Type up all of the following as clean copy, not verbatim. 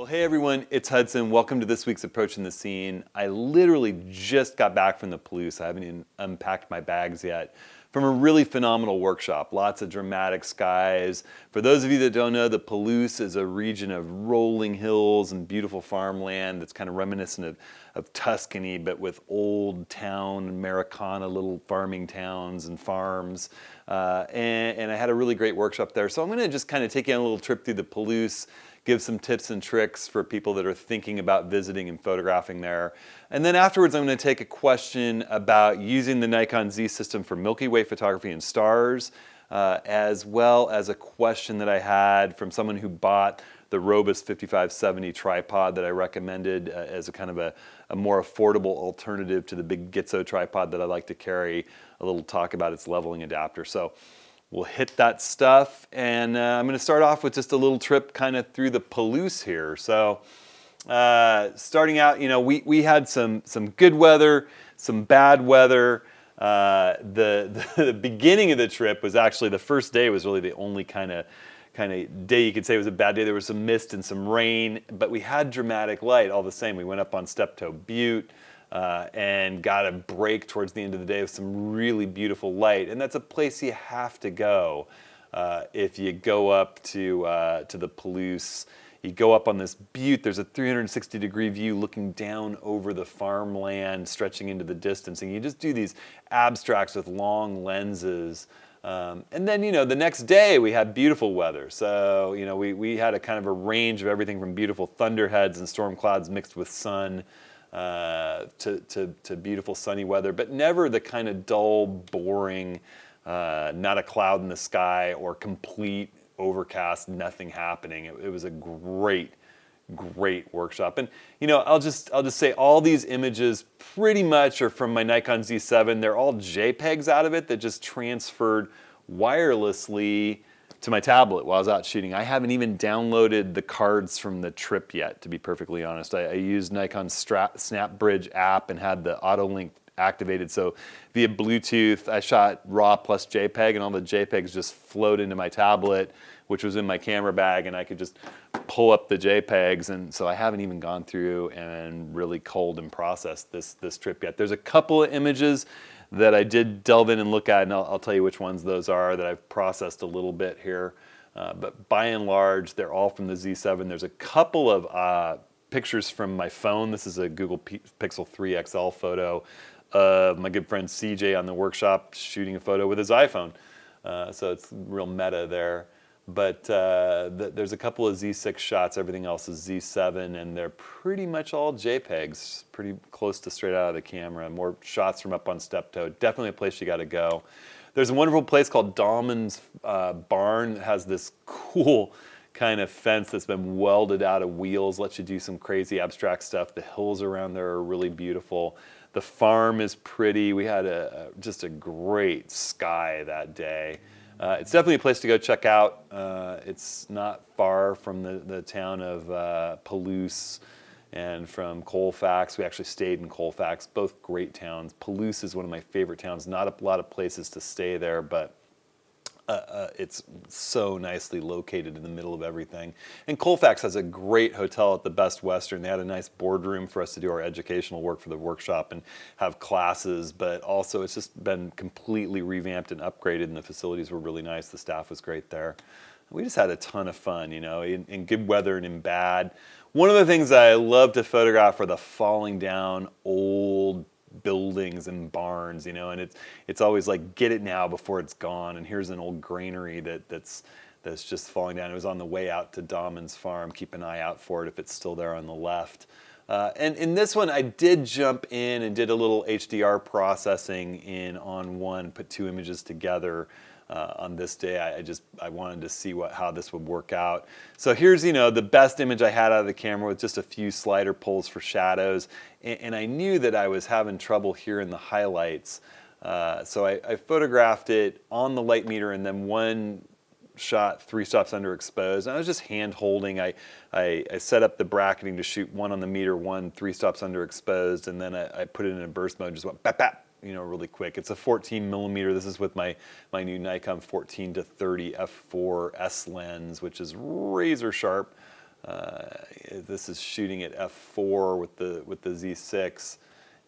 Well, hey everyone, it's Hudson. Welcome to this week's Approaching the Scene. I literally just got back from the Palouse. I haven't even unpacked my bags yet. From a really phenomenal workshop. Lots of dramatic skies. For those of you that don't know, the Palouse is a region of rolling hills and beautiful farmland that's kind of reminiscent of Tuscany, but with old town, Americana, little farming towns and farms. And I had a really great workshop there. So I'm going to just kind of take you on a little trip through the Palouse, give some tips and tricks for people that are thinking about visiting and photographing there. And then afterwards, I'm going to take a question about using the Nikon Z system for Milky Way photography and stars, as well as a question that I had from someone who bought the Robus 5570 tripod that I recommended as a kind of a more affordable alternative to the big Gitzo tripod that I like to carry. A little talk about its leveling adapter. So we'll hit that stuff, and I'm going to start off with just a little trip kind of through the Palouse here. So starting out, you know, we had some good weather, some bad weather. The beginning of the trip was actually, the first day was really the only kind of day you could say was a bad day. There was some mist and some rain, but we had dramatic light all the same. We went up on Steptoe Butte. And got a break towards the end of the day with some really beautiful light. And that's a place you have to go if you go up to the Palouse. You go up on this butte, there's a 360-degree view looking down over the farmland, stretching into the distance. And you just do these abstracts with long lenses. And then, you know, the next day we had beautiful weather. So, you know, we had a kind of a range of everything from beautiful thunderheads and storm clouds mixed with sun. To beautiful sunny weather, but never the kind of dull, boring, not a cloud in the sky or complete overcast, nothing happening. It was a great workshop. And you know, I'll just say all these images pretty much are from my Nikon Z7. They're all JPEGs out of it that just transferred wirelessly to my tablet while I was out shooting. I haven't even downloaded the cards from the trip yet, to be perfectly honest. I used Nikon's Snap Bridge app and had the auto link activated. So via Bluetooth, I shot RAW plus JPEG, and all the JPEGs just flowed into my tablet, which was in my camera bag, and I could just pull up the JPEGs. And so I haven't even gone through and really culled and processed this trip yet. There's a couple of images that I did delve in and look at, and I'll tell you which ones those are that I've processed a little bit here. But by and large, they're all from the Z7. There's a couple of pictures from my phone. This is a Google Pixel 3 XL photo of my good friend CJ on the workshop shooting a photo with his iPhone. So it's real meta there. But there's a couple of Z6 shots. Everything else is Z7, and they're pretty much all JPEGs, pretty close to straight out of the camera. More shots from up on Steptoe. Definitely a place you got to go. There's a wonderful place called Dahlman's Barn that has this cool kind of fence that's been welded out of wheels, lets you do some crazy abstract stuff. The hills around there are really beautiful. The farm is pretty. We had just a great sky that day. It's definitely a place to go check out. It's not far from the town of Palouse and from Colfax. We actually stayed in Colfax, both great towns. Palouse is one of my favorite towns. Not a lot of places to stay there, but it's so nicely located in the middle of everything. And Colfax has a great hotel at the Best Western. They had a nice boardroom for us to do our educational work for the workshop and have classes, but also it's just been completely revamped and upgraded, and the facilities were really nice. The staff was great there. We just had a ton of fun, you know, in good weather and in bad. One of the things I love to photograph are the falling down old buildings and barns, you know, and it's always like, get it now before it's gone. And here's an old granary that's just falling down. It was on the way out to Dahlman's farm. Keep an eye out for it if it's still there on the left. And in this one, I did jump in and did a little HDR processing in on one, put two images together. On this day, I wanted to see how this would work out. So here's, you know, the best image I had out of the camera with just a few slider pulls for shadows, and I knew that I was having trouble here in the highlights. So I photographed it on the light meter, and then one shot 3 stops underexposed. And I was just hand holding. I set up the bracketing to shoot one on the meter, one 3 stops underexposed, and then I put it in a burst mode, just went bap bap. You know, really quick. It's a 14 millimeter. This is with my new Nikon 14 to 30 f4 S lens, which is razor sharp. This is shooting at f4 with the Z6,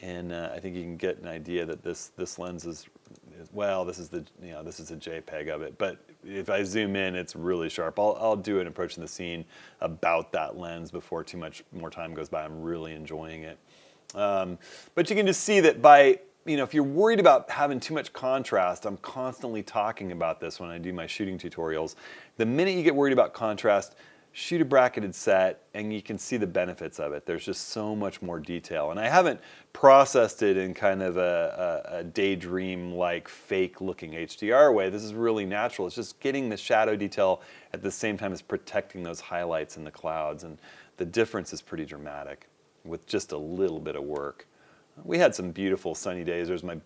and I think you can get an idea that this lens is, well, this is a JPEG of it, but if I zoom in, it's really sharp. I'll do an approach in the scene about that lens before too much more time goes by. I'm really enjoying it. But you can just see that by, if you're worried about having too much contrast, I'm constantly talking about this when I do my shooting tutorials. The minute you get worried about contrast, shoot a bracketed set and you can see the benefits of it. There's just so much more detail. And I haven't processed it in kind of a daydream-like fake-looking HDR way. This is really natural. It's just getting the shadow detail at the same time as protecting those highlights in the clouds. And the difference is pretty dramatic with just a little bit of work. We had some beautiful sunny days. There's my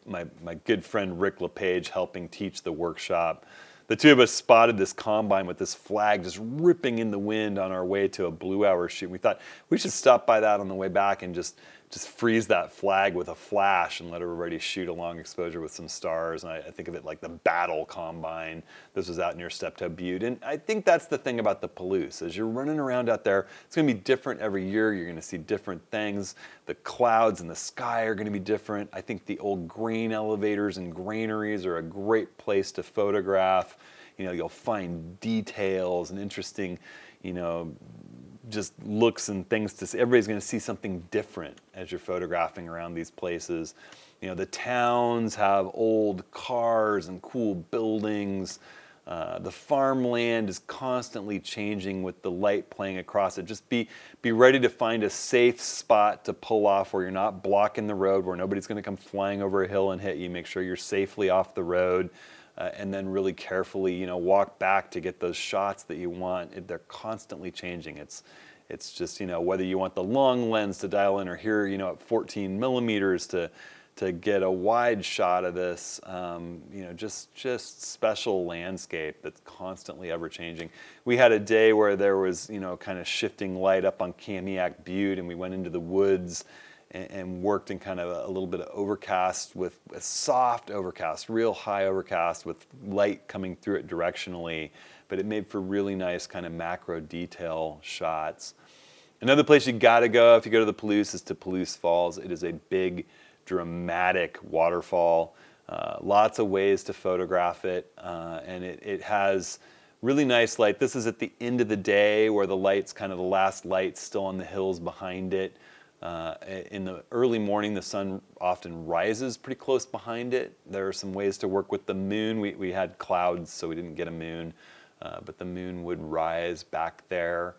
good friend Rick LePage helping teach the workshop. The two of us spotted this combine with this flag just ripping in the wind on our way to a blue hour shoot. We thought we should stop by that on the way back and just freeze that flag with a flash and let everybody shoot a long exposure with some stars. And I think of it like the battle combine. This was out near Steptoe Butte. And I think that's the thing about the Palouse. As you're running around out there, it's going to be different every year. You're going to see different things. The clouds and the sky are going to be different. I think the old grain elevators and granaries are a great place to photograph. You'll find details and interesting, just looks and things to see. Everybody's going to see something different as you're photographing around these places. The towns have old cars and cool buildings. The farmland is constantly changing with the light playing across it. Just be ready to find a safe spot to pull off where you're not blocking the road, where nobody's going to come flying over a hill and hit you. Make sure you're safely off the road. And then really carefully, walk back to get those shots that you want. They're constantly changing. It's just, whether you want the long lens to dial in or here, at 14 millimeters to get a wide shot of this, just special landscape that's constantly ever changing. We had a day where there was, kind of shifting light up on Kamiak Butte, and we went into the woods and worked in kind of a little bit of overcast with a soft overcast, real high overcast with light coming through it directionally, but it made for really nice kind of macro detail shots. Another place you gotta go if you go to the Palouse is to Palouse Falls. It is a big, dramatic waterfall. Lots of ways to photograph it, and it has really nice light. This is at the end of the day where the light's kind of the last light still on the hills behind it. In the early morning, the sun often rises pretty close behind it. There are some ways to work with the moon. We had clouds, so we didn't get a moon, but the moon would rise back there.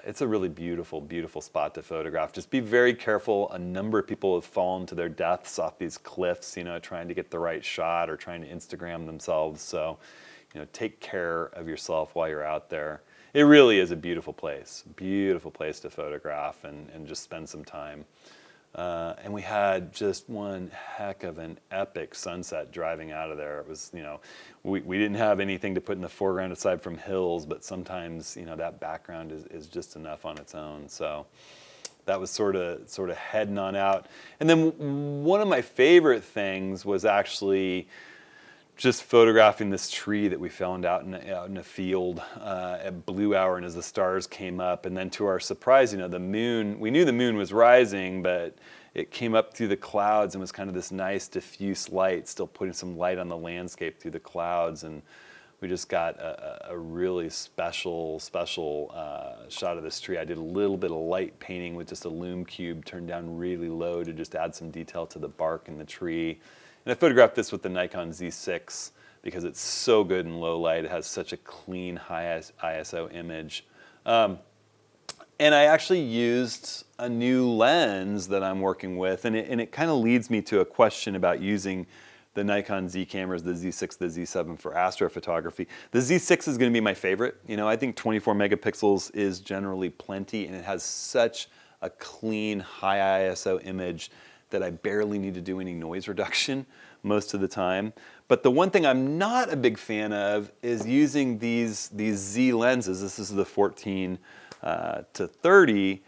It's a really beautiful, beautiful spot to photograph. Just be very careful. A number of people have fallen to their deaths off these cliffs, trying to get the right shot or trying to Instagram themselves. So, take care of yourself while you're out there. It really is a beautiful place to photograph and just spend some time. And we had just one heck of an epic sunset driving out of there. It was, we didn't have anything to put in the foreground aside from hills, but sometimes, that background is just enough on its own. So that was sort of heading on out. And then one of my favorite things was actually just photographing this tree that we found out in a field at blue hour, and as the stars came up, and then to our surprise, the moon, we knew the moon was rising, but it came up through the clouds and was kind of this nice diffuse light, still putting some light on the landscape through the clouds, and we just got a really special shot of this tree. I did a little bit of light painting with just a lume cube turned down really low to just add some detail to the bark and the tree. And I photographed this with the Nikon Z6 because it's so good in low light. It has such a clean, high ISO image. And I actually used a new lens that I'm working with, and it kind of leads me to a question about using the Nikon Z cameras, the Z6, the Z7 for astrophotography. The Z6 is going to be my favorite. I think 24 megapixels is generally plenty, and it has such a clean, high ISO image that I barely need to do any noise reduction most of the time. But the one thing I'm not a big fan of is using these Z lenses. This is the 14 to 30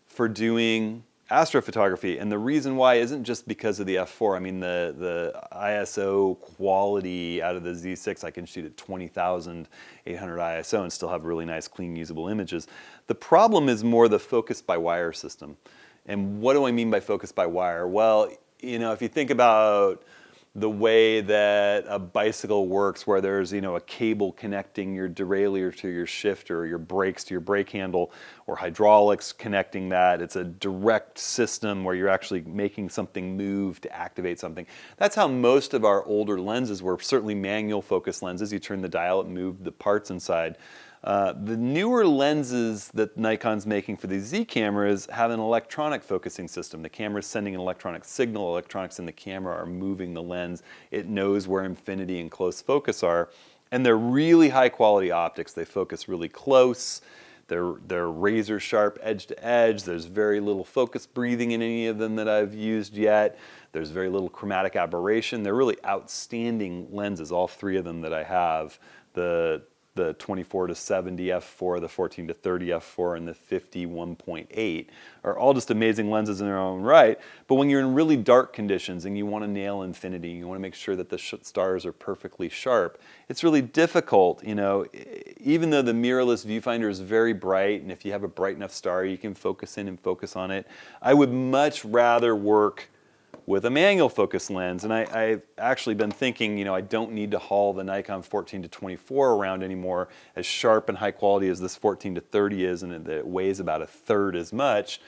for doing astrophotography. And the reason why isn't just because of the f4. I mean, the ISO quality out of the Z6, I can shoot at 20,800 ISO and still have really nice, clean, usable images. The problem is more the focus by wire system. And what do I mean by focus by wire? Well, you know, if you think about the way that a bicycle works, where there's, you know, a cable connecting your derailleur to your shifter, your brakes to your brake handle, or hydraulics connecting that. It's a direct system where you're actually making something move to activate something. That's how most of our older lenses were, certainly manual focus lenses. You turn the dial, it moved the parts inside. The newer lenses that Nikon's making for these Z cameras have an electronic focusing system. The camera's sending an electronic signal. Electronics in the camera are moving the lens. It knows where infinity and close focus are. And they're really high quality optics. They focus really close. They're razor sharp edge to edge. There's very little focus breathing in any of them that I've used yet. There's very little chromatic aberration. They're really outstanding lenses, all three of them that I have. The 24 to 70 f4, the 14 to 30 f4, and the 50 1.8 are all just amazing lenses in their own right. But when you're in really dark conditions and you want to nail infinity, you want to make sure that the stars are perfectly sharp, it's really difficult, you know, even though the mirrorless viewfinder is very bright, and if you have a bright enough star, you can focus in and focus on it. I would much rather work with a manual focus lens, and I've actually been thinking, you know, I don't need to haul the Nikon 14 to 24 around anymore, as sharp and high quality as this 14 to 30 is, and it weighs about a third as much.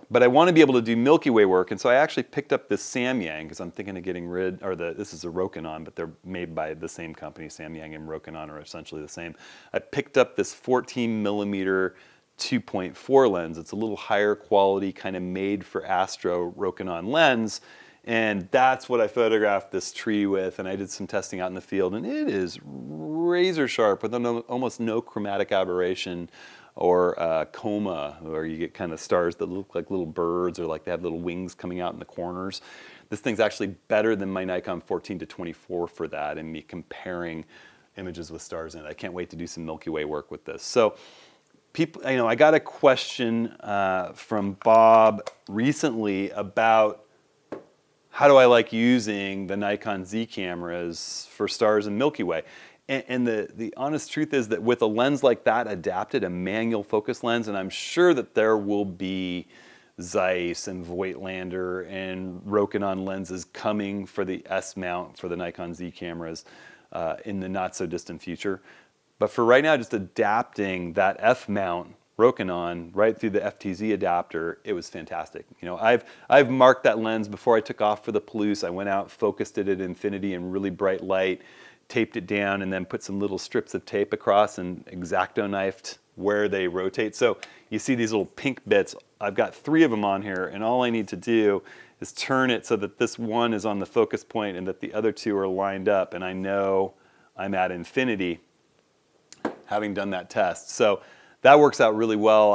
But I want to be able to do Milky Way work, and so I actually picked up this Samyang, because I'm thinking of getting rid, or this is a Rokinon, but they're made by the same company. Samyang and Rokinon are essentially the same. I picked up this 14 millimeter 2.4 lens. It's a little higher quality, kind of made for astro Rokinon lens, and that's what I photographed this tree with, and I did some testing out in the field, and it is razor sharp with almost no chromatic aberration or coma, where you get kind of stars that look like little birds, or like they have little wings coming out in the corners. This thing's actually better than my Nikon 14 to 24 for that, and me comparing images with stars in it. I can't wait to do some Milky Way work with this. So people, you know, I got a question from Bob recently about how do I like using the Nikon Z cameras for stars in Milky Way. And the honest truth is that with a lens like that adapted, a manual focus lens, and I'm sure that there will be Zeiss and Voigtlander and Rokinon lenses coming for the S mount for the Nikon Z cameras in the not so distant future. But for right now, just adapting that F mount Rokinon right through the FTZ adapter, it was fantastic. You know, I've marked that lens before I took off for the Palouse. I went out, focused it at infinity in really bright light, taped it down, and then put some little strips of tape across and X-Acto knifed where they rotate. So you see these little pink bits. I've got 3 of them on here, and all I need to do is turn it so that this one is on the focus point and that the other 2 are lined up, and I know I'm at infinity, having done that test. So that works out really well.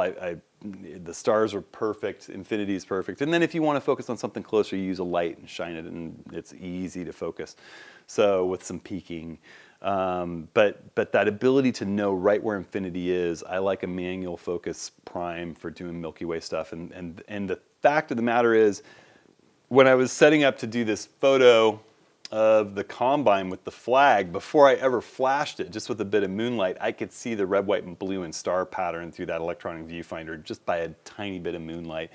The stars are perfect, infinity is perfect. And then if you want to focus on something closer, you use a light and shine it, and it's easy to focus. So with some peaking. But that ability to know right where infinity is, I like a manual focus prime for doing Milky Way stuff. And the fact of the matter is, when I was setting up to do this photo of the combine with the flag, before I ever flashed it, just with a bit of moonlight, I could see the red, white, and blue and star pattern through that electronic viewfinder just by a tiny bit of moonlight.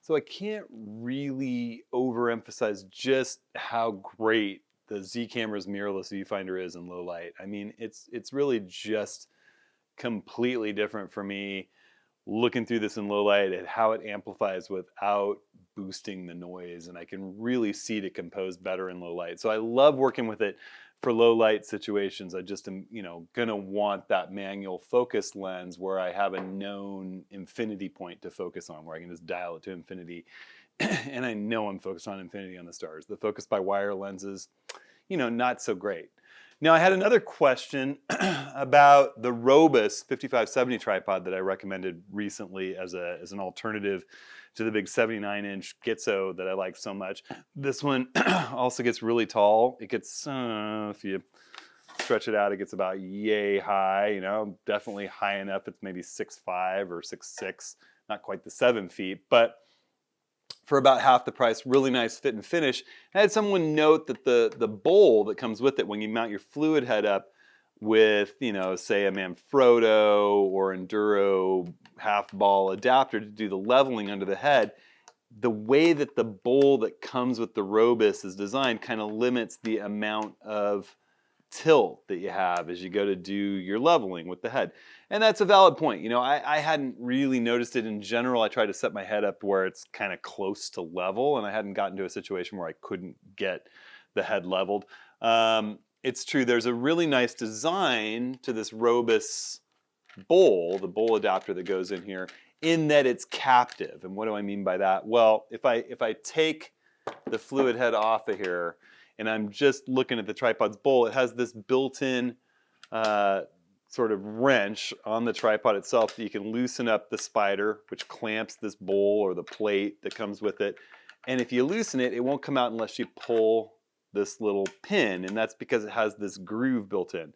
So I can't really overemphasize just how great the Z camera's mirrorless viewfinder is in low light. I mean, it's really just completely different for me looking through this in low light at how it amplifies without boosting the noise, and I can really see to compose better in low light. So I love working with it for low light situations. I just am, you know, gonna want that manual focus lens where I have a known infinity point to focus on, where I can just dial it to infinity and I know I'm focused on infinity on the stars. The focus by wire lenses, you know, not so great. Now, I had another question about the Robus 5570 tripod that I recommended recently as an alternative to the big 79-inch Gitzo that I like so much. This one also gets really tall. It gets, if you stretch it out, it gets about yay high, you know, definitely high enough. It's maybe 6'5" or 6'6", not quite the 7 feet, but for about half the price. Really nice fit and finish. I had someone note that the bowl that comes with it when you mount your fluid head up with, you know, say a Manfrotto or Enduro half ball adapter to do the leveling under the head, the way that the bowl that comes with the Robus is designed kind of limits the amount of tilt that you have as you go to do your leveling with the head. And that's a valid point. You know, I hadn't really noticed it in general. I try to set my head up where it's kind of close to level, and I hadn't gotten to a situation where I couldn't get the head leveled. It's true, there's a really nice design to this Robus bowl, the bowl adapter that goes in here, in that it's captive. And what do I mean by that? Well, if I take the fluid head off of here and I'm just looking at the tripod's bowl, it has this built-in sort of wrench on the tripod itself that you can loosen up the spider, which clamps this bowl or the plate that comes with it. And if you loosen it, it won't come out unless you pull this little pin, and that's because it has this groove built in.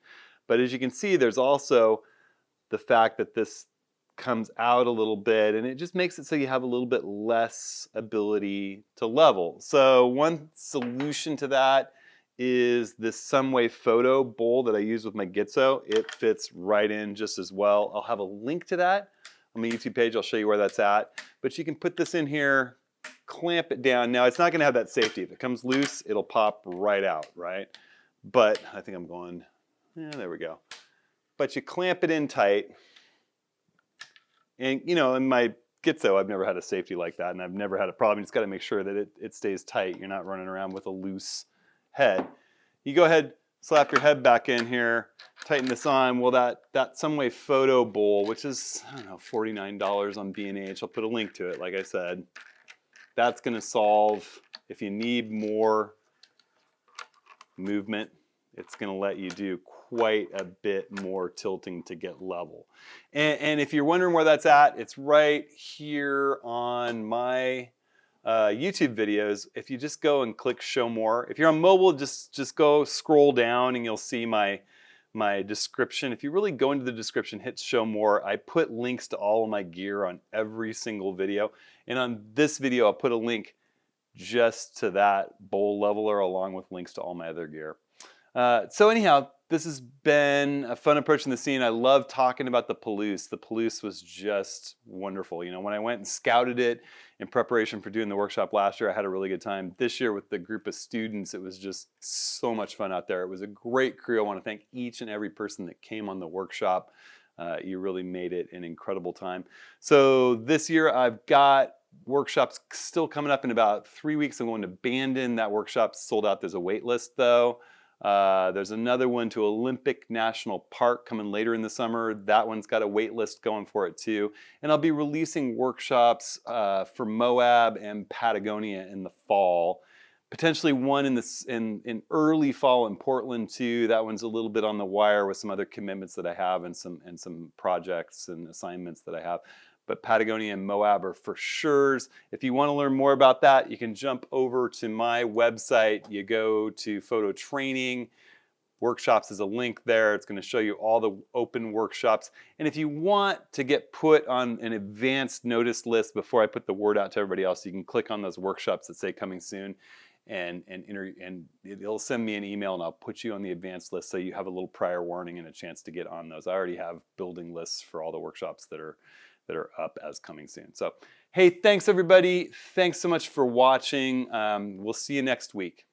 But as you can see, there's also the fact that this comes out a little bit, and it just makes it so you have a little bit less ability to level. So one solution to that is this Sunway photo bowl that I use with my Gitzo. It fits right in just as well. I'll have a link to that on my YouTube page. I'll show you where that's at. But you can put this in here, clamp it down. Now, it's not going to have that safety. If it comes loose, it'll pop right out, right? But I think I'm going, yeah, there we go. But you clamp it in tight. And, you know, in my Gitzo, I've never had a safety like that, and I've never had a problem. You just got to make sure that it stays tight. You're not running around with a loose head. You go ahead, slap your head back in here, tighten this on. Well, that Sunway photo bowl, which is, I don't know, $49 on B&H. I'll put a link to it, like I said. That's going to solve, if you need more movement, it's going to let you do quite a bit more tilting to get level. And if you're wondering where that's at, it's right here on my YouTube videos. If you just go and click show more. If you're on mobile, just go scroll down and you'll see my description. If you really go into the description, hit show more, I put links to all of my gear on every single video. And on this video, I'll put a link just to that bowl leveler along with links to all my other gear. So anyhow, this has been a fun approach in the scene. I love talking about the Palouse. The Palouse was just wonderful. You know, when I went and scouted it in preparation for doing the workshop last year, I had a really good time. This year with the group of students, it was just so much fun out there. It was a great crew. I want to thank each and every person that came on the workshop. You really made it an incredible time. So this year I've got workshops still coming up in about 3 weeks. I'm going to Bandon. That workshop's sold out. There's a wait list though. There's another one to Olympic National Park coming later in the summer. That one's got a wait list going for it too. And I'll be releasing workshops for Moab and Patagonia in the fall. Potentially one in early fall in Portland too. That one's a little bit on the wire with some other commitments that I have and some projects and assignments that I have. But Patagonia and Moab are for sures. If you want to learn more about that, you can jump over to my website. You go to photo training. Workshops is a link there. It's going to show you all the open workshops. And if you want to get put on an advanced notice list before I put the word out to everybody else, you can click on those workshops that say coming soon. And it'll send me an email and I'll put you on the advanced list so you have a little prior warning and a chance to get on those. I already have building lists for all the workshops that are up as coming soon. So, hey, thanks everybody. Thanks so much for watching. We'll see you next week.